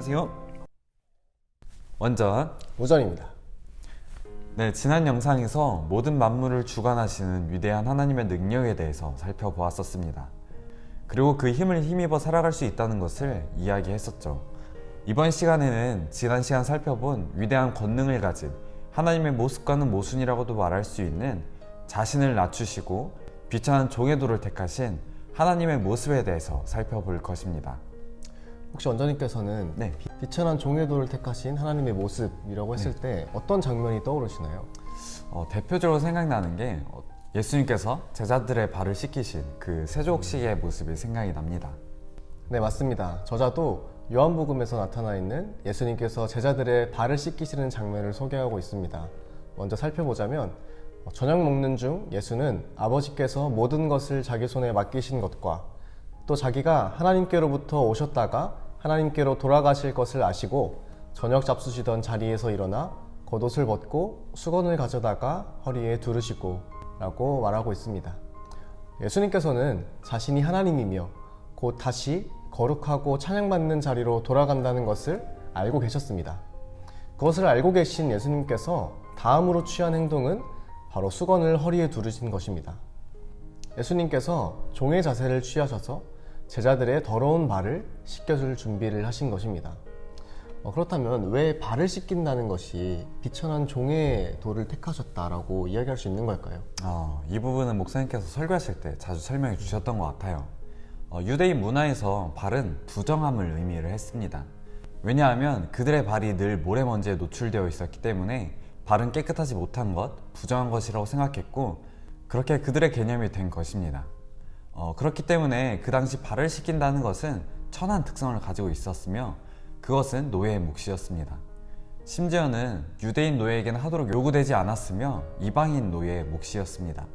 안녕하세요. 원전 우전입니다. 네, 지난 영상에서 모든 만물을 주관하시는 위대한 하나님의 능력에 대해서 살펴보았었습니다. 그리고 그 힘을 힘입어 살아갈 수 있다는 것을 이야기했었죠. 이번 시간에는 지난 시간 살펴본 위대한 권능을 가진 하나님의 모습과는 모순이라고도 말할 수 있는 자신을 낮추시고 비천한 종의 도를 택하신 하나님의 모습에 대해서 살펴볼 것입니다. 혹시 원장님께서는 네. 비천한 종의 도를 택하신 하나님의 모습이라고 했을 때 어떤 장면이 떠오르시나요? 대표적으로 생각나는 게 예수님께서 제자들의 발을 씻기신 그 세족식의 모습이 생각이 납니다. 네, 맞습니다. 저자도 요한복음에서 나타나 있는 예수님께서 제자들의 발을 씻기시는 장면을 소개하고 있습니다. 먼저 살펴보자면 저녁 먹는 중 예수는 아버지께서 모든 것을 자기 손에 맡기신 것과 또 자기가 하나님께로부터 오셨다가 하나님께로 돌아가실 것을 아시고 저녁 잡수시던 자리에서 일어나 겉옷을 벗고 수건을 가져다가 허리에 두르시고 라고 말하고 있습니다. 예수님께서는 자신이 하나님이며 곧 다시 거룩하고 찬양받는 자리로 돌아간다는 것을 알고 계셨습니다. 그것을 알고 계신 예수님께서 다음으로 취한 행동은 바로 수건을 허리에 두르신 것입니다. 예수님께서 종의 자세를 취하셔서 제자들의 더러운 발을 씻겨줄 준비를 하신 것입니다. 그렇다면 왜 발을 씻긴다는 것이 비천한 종의 도를 택하셨다라고 이야기할 수 있는 걸까요? 이 부분은 목사님께서 설교하실 때 자주 설명해 주셨던 것 같아요. 유대인 문화에서 발은 부정함을 의미를 했습니다. 왜냐하면 그들의 발이 늘 모래먼지에 노출되어 있었기 때문에 발은 깨끗하지 못한 것, 부정한 것이라고 생각했고 그렇게 그들의 개념이 된 것입니다. 그렇기 때문에 그 당시 발을 씻긴다는 것은 천한 특성을 가지고 있었으며 그것은 노예의 몫이었습니다. 심지어는 유대인 노예에게는 하도록 요구되지 않았으며 이방인 노예의 몫이었습니다.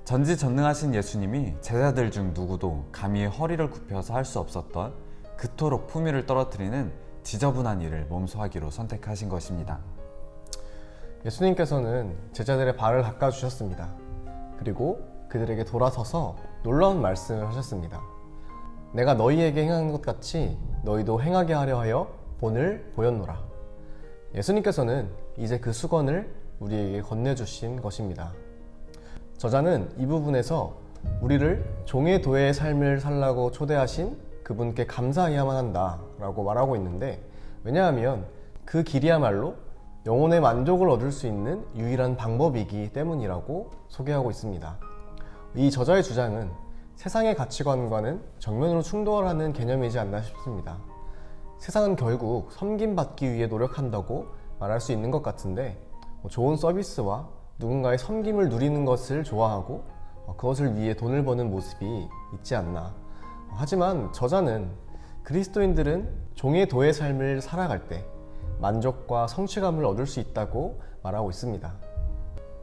전지전능하신 예수님이 제자들 중 누구도 감히 허리를 굽혀서 할 수 없었던 그토록 품위를 떨어뜨리는 지저분한 일을 몸소하기로 선택하신 것입니다. 예수님께서는 제자들의 발을 닦아주셨습니다. 그리고 그들에게 돌아서서 놀라운 말씀을 하셨습니다. 내가 너희에게 행한 것 같이 너희도 행하게 하려 하여 본을 보였노라. 예수님께서는 이제 그 수건을 우리에게 건네주신 것입니다. 저자는 이 부분에서 우리를 종의 도의 삶을 살라고 초대하신 그분께 감사해야만 한다 라고 말하고 있는데, 왜냐하면 그 길이야말로 영혼의 만족을 얻을 수 있는 유일한 방법이기 때문이라고 소개하고 있습니다. 이 저자의 주장은 세상의 가치관과는 정면으로 충돌하는 개념이지 않나 싶습니다. 세상은 결국 섬김받기 위해 노력한다고 말할 수 있는 것 같은데, 좋은 서비스와 누군가의 섬김을 누리는 것을 좋아하고 그것을 위해 돈을 버는 모습이 있지 않나. 하지만 저자는 그리스도인들은 종의 도의 삶을 살아갈 때 만족과 성취감을 얻을 수 있다고 말하고 있습니다.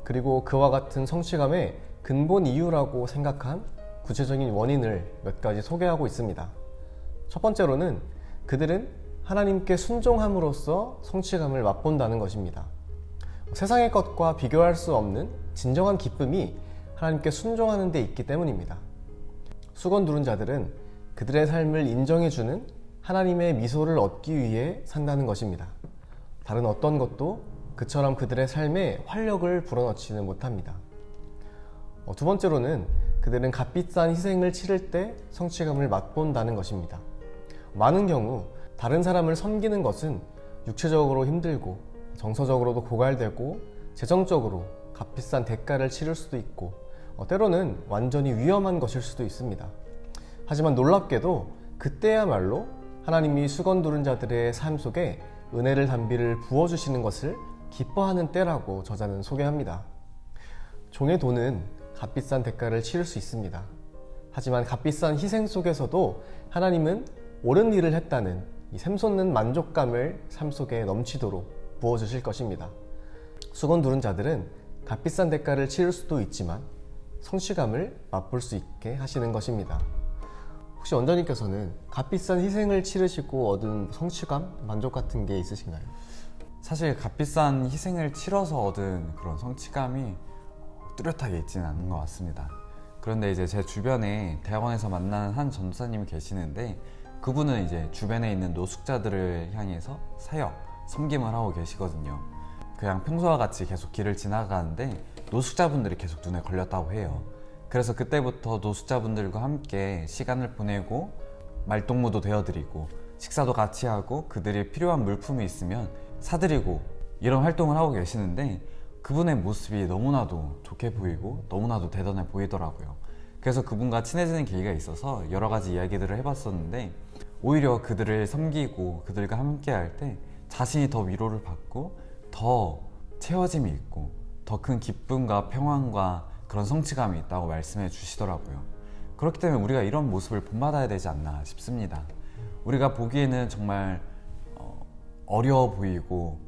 그리고 그와 같은 성취감의 근본 이유라고 생각한 구체적인 원인을 몇 가지 소개하고 있습니다. 첫 번째로는 그들은 하나님께 순종함으로써 성취감을 맛본다는 것입니다. 세상의 것과 비교할 수 없는 진정한 기쁨이 하나님께 순종하는 데 있기 때문입니다. 수건 두른 자들은 그들의 삶을 인정해주는 하나님의 미소를 얻기 위해 산다는 것입니다. 다른 어떤 것도 그처럼 그들의 삶에 활력을 불어넣지는 못합니다. 두 번째로는 그들은 값비싼 희생을 치를 때 성취감을 맛본다는 것입니다. 많은 경우 다른 사람을 섬기는 것은 육체적으로 힘들고 정서적으로도 고갈되고 재정적으로 값비싼 대가를 치를 수도 있고 때로는 완전히 위험한 것일 수도 있습니다. 하지만 놀랍게도 그때야말로 하나님이 수건 두른 자들의 삶 속에 은혜를 단비를 부어주시는 것을 기뻐하는 때라고 저자는 소개합니다. 종의 도는 값비싼 대가를 치를 수 있습니다. 하지만 값비싼 희생 속에서도 하나님은 옳은 일을 했다는 이 샘솟는 만족감을 삶 속에 넘치도록 부어주실 것입니다. 수건 두른 자들은 값비싼 대가를 치를 수도 있지만 성취감을 맛볼 수 있게 하시는 것입니다. 혹시 원장님께서는 값비싼 희생을 치르시고 얻은 성취감, 만족 같은 게 있으신가요? 사실 값비싼 희생을 치러서 얻은 그런 성취감이 뚜렷하게 있지는 않는 것 같습니다. 그런데 이제 제 주변에 대학원에서 만나는 한 전도사님이 계시는데 그분은 이제 주변에 있는 노숙자들을 향해서 사역, 섬김을 하고 계시거든요. 그냥 평소와 같이 계속 길을 지나가는데 노숙자분들이 계속 눈에 걸렸다고 해요. 그래서 그때부터 노숙자분들과 함께 시간을 보내고 말동무도 되어드리고 식사도 같이 하고 그들이 필요한 물품이 있으면 사드리고 이런 활동을 하고 계시는데 그분의 모습이 너무나도 좋게 보이고 너무나도 대단해 보이더라고요. 그래서 그분과 친해지는 계기가 있어서 여러 가지 이야기들을 해봤었는데 오히려 그들을 섬기고 그들과 함께 할 때 자신이 더 위로를 받고 더 채워짐이 있고 더 큰 기쁨과 평안과 그런 성취감이 있다고 말씀해 주시더라고요. 그렇기 때문에 우리가 이런 모습을 본받아야 되지 않나 싶습니다. 우리가 보기에는 정말 어려워 보이고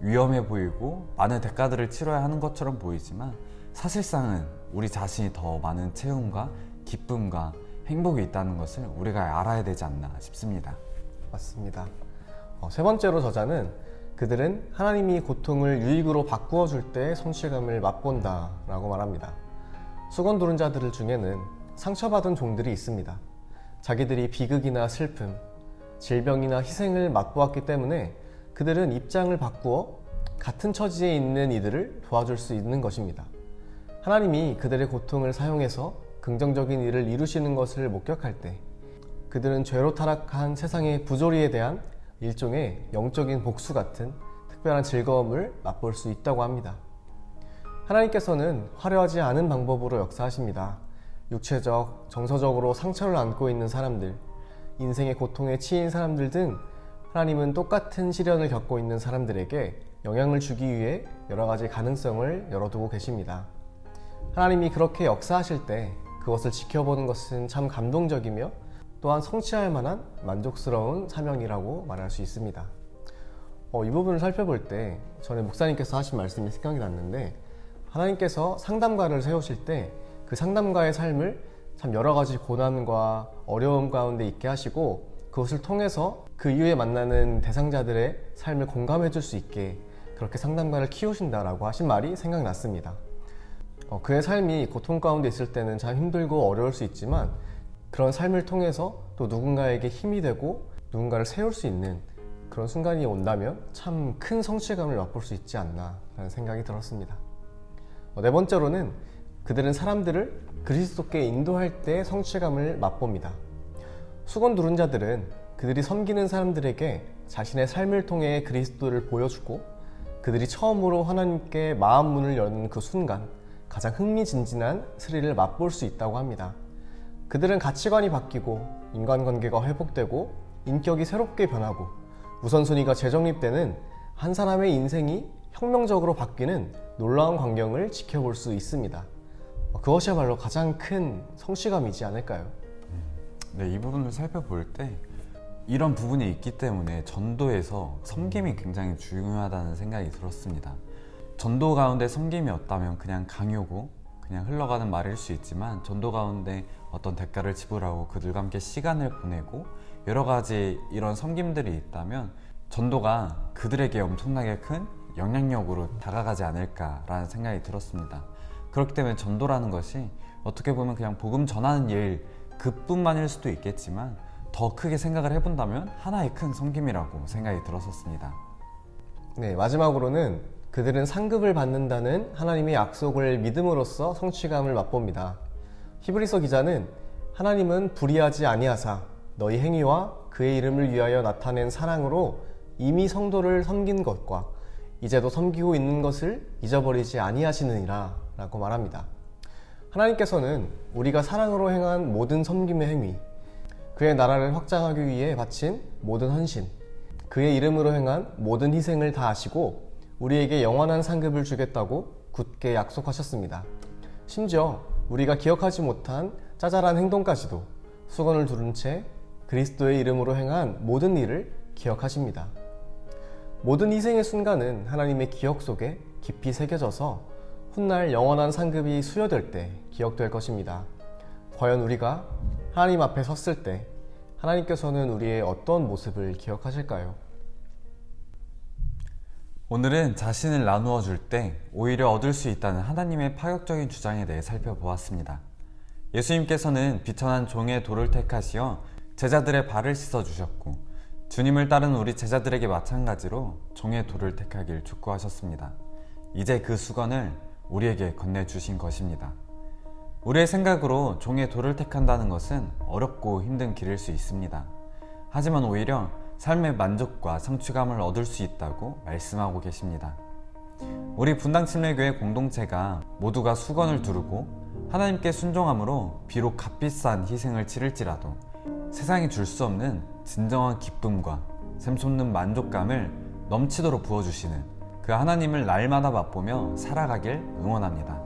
위험해 보이고 많은 대가들을 치러야 하는 것처럼 보이지만 사실상은 우리 자신이 더 많은 채움과 기쁨과 행복이 있다는 것을 우리가 알아야 되지 않나 싶습니다. 맞습니다. 세 번째로 저자는 그들은 하나님이 고통을 유익으로 바꾸어 줄 때 성취감을 맛본다 라고 말합니다. 수건 두른 자들 중에는 상처받은 종들이 있습니다. 자기들이 비극이나 슬픔, 질병이나 희생을 맛보았기 때문에 그들은 입장을 바꾸어 같은 처지에 있는 이들을 도와줄 수 있는 것입니다. 하나님이 그들의 고통을 사용해서 긍정적인 일을 이루시는 것을 목격할 때 그들은 죄로 타락한 세상의 부조리에 대한 일종의 영적인 복수 같은 특별한 즐거움을 맛볼 수 있다고 합니다. 하나님께서는 화려하지 않은 방법으로 역사하십니다. 육체적, 정서적으로 상처를 안고 있는 사람들, 인생의 고통에 치인 사람들 등 하나님은 똑같은 시련을 겪고 있는 사람들에게 영향을 주기 위해 여러 가지 가능성을 열어두고 계십니다. 하나님이 그렇게 역사하실 때 그것을 지켜보는 것은 참 감동적이며 또한 성취할 만한 만족스러운 사명이라고 말할 수 있습니다. 이 부분을 살펴볼 때 전에 목사님께서 하신 말씀이 생각이 났는데 하나님께서 상담가를 세우실 때 그 상담가의 삶을 참 여러 가지 고난과 어려움 가운데 있게 하시고 그것을 통해서 그 이후에 만나는 대상자들의 삶을 공감해 줄 수 있게 그렇게 상담가를 키우신다라고 하신 말이 생각났습니다. 그의 삶이 고통 가운데 있을 때는 참 힘들고 어려울 수 있지만 그런 삶을 통해서 또 누군가에게 힘이 되고 누군가를 세울 수 있는 그런 순간이 온다면 참 큰 성취감을 맛볼 수 있지 않나 라는 생각이 들었습니다. 네 번째로는 그들은 사람들을 그리스도께 인도할 때 성취감을 맛봅니다. 수건 두른 자들은 그들이 섬기는 사람들에게 자신의 삶을 통해 그리스도를 보여주고 그들이 처음으로 하나님께 마음 문을 여는 그 순간 가장 흥미진진한 스릴을 맛볼 수 있다고 합니다. 그들은 가치관이 바뀌고 인간관계가 회복되고 인격이 새롭게 변하고 우선순위가 재정립되는 한 사람의 인생이 혁명적으로 바뀌는 놀라운 광경을 지켜볼 수 있습니다. 그것이야말로 가장 큰 성취감이지 않을까요? 네, 이 부분을 살펴볼 때 이런 부분이 있기 때문에 전도에서 섬김이 굉장히 중요하다는 생각이 들었습니다. 전도 가운데 섬김이 없다면 그냥 강요고 그냥 흘러가는 말일 수 있지만 전도 가운데 어떤 대가를 지불하고 그들과 함께 시간을 보내고 여러 가지 이런 섬김들이 있다면 전도가 그들에게 엄청나게 큰 영향력으로 다가가지 않을까라는 생각이 들었습니다. 그렇기 때문에 전도라는 것이 어떻게 보면 그냥 복음 전하는 일 그뿐만일 수도 있겠지만 더 크게 생각을 해본다면 하나의 큰 섬김이라고 생각이 들었었습니다. 네, 마지막으로는 그들은 상급을 받는다는 하나님의 약속을 믿음으로써 성취감을 맛봅니다. 히브리서 기자는 하나님은 불의하지 아니하사 너희 행위와 그의 이름을 위하여 나타낸 사랑으로 이미 성도를 섬긴 것과 이제도 섬기고 있는 것을 잊어버리지 아니하시느니라 라고 말합니다. 하나님께서는 우리가 사랑으로 행한 모든 섬김의 행위, 그의 나라를 확장하기 위해 바친 모든 헌신, 그의 이름으로 행한 모든 희생을 다 아시고 우리에게 영원한 상급을 주겠다고 굳게 약속하셨습니다. 심지어 우리가 기억하지 못한 짜잘한 행동까지도 수건을 두른 채 그리스도의 이름으로 행한 모든 일을 기억하십니다. 모든 희생의 순간은 하나님의 기억 속에 깊이 새겨져서 훗날 영원한 상급이 수여될 때 기억될 것입니다. 과연 우리가 하나님 앞에 섰을 때 하나님께서는 우리의 어떤 모습을 기억하실까요? 오늘은 자신을 나누어 줄 때 오히려 얻을 수 있다는 하나님의 파격적인 주장에 대해 살펴보았습니다. 예수님께서는 비천한 종의 도를 택하시어 제자들의 발을 씻어주셨고 주님을 따르는 우리 제자들에게 마찬가지로 종의 도를 택하길 촉구하셨습니다. 이제 그 수건을 우리에게 건네주신 것입니다. 우리의 생각으로 종의 도를 택한다는 것은 어렵고 힘든 길일 수 있습니다. 하지만 오히려 삶의 만족과 성취감을 얻을 수 있다고 말씀하고 계십니다. 우리 분당침례교회 공동체가 모두가 수건을 두르고 하나님께 순종함으로 비록 값비싼 희생을 치를지라도 세상이 줄 수 없는 진정한 기쁨과 샘솟는 만족감을 넘치도록 부어주시는 그 하나님을 날마다 맛보며 살아가길 응원합니다.